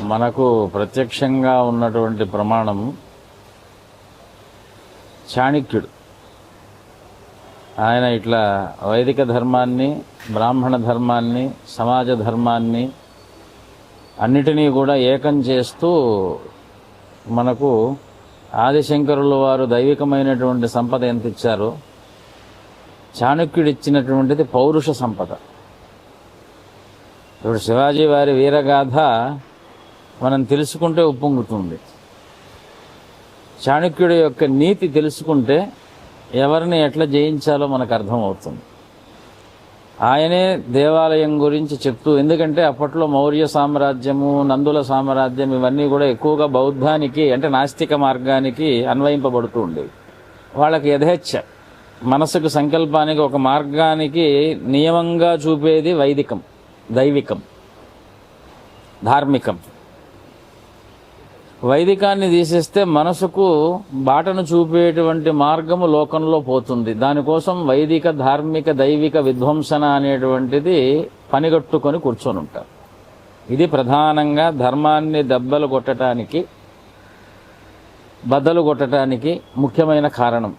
మనకు ప్రత్యక్షంగా ఉన్నటువంటి ప్రమాణం చాణక్యుడు. ఆయన ఇట్లా వైదిక ధర్మాన్ని, బ్రాహ్మణ ధర్మాన్ని, సమాజ ధర్మాన్ని అన్నిటినీ కూడా ఏకం చేస్తూ మనకు ఆదిశంకరుల వారు దైవికమైనటువంటి సంపద ఎంత ఇచ్చారో చాణక్యుడు ఇచ్చినటువంటిది పౌరుష సంపద. ఇప్పుడు శివాజీ వారి వీరగాథ మనం తెలుసుకుంటే ఉప్పొంగుతుంది. చాణక్యుడి యొక్క నీతి తెలుసుకుంటే ఎవరిని ఎట్లా జయించాలో మనకు అర్థమవుతుంది. ఆయనే దేవాలయం గురించి చెప్తూ, ఎందుకంటే అప్పట్లో మౌర్య సామ్రాజ్యము, నందుల సామ్రాజ్యం ఇవన్నీ కూడా ఎక్కువగా బౌద్ధానికి అంటే నాస్తిక మార్గానికి అన్వయింపబడుతూ ఉండేవి. వాళ్ళకి యథేచ్ఛ, మనసుకు సంకల్పానికి ఒక మార్గానికి నియమంగా చూపేది వైదికం, దైవికం, ధార్మికం. వైదికాన్ని తీసేస్తే మనసుకు బాటను చూపేటువంటి మార్గము లోకంలో పోతుంది. దానికోసం వైదిక, ధార్మిక, దైవిక విధ్వంసన అనేటువంటిది పనిగట్టుకొని కూర్చొని ఉంటారు. ఇది ప్రధానంగా ధర్మాన్ని బద్దలు కొట్టడానికి ముఖ్యమైన కారణం.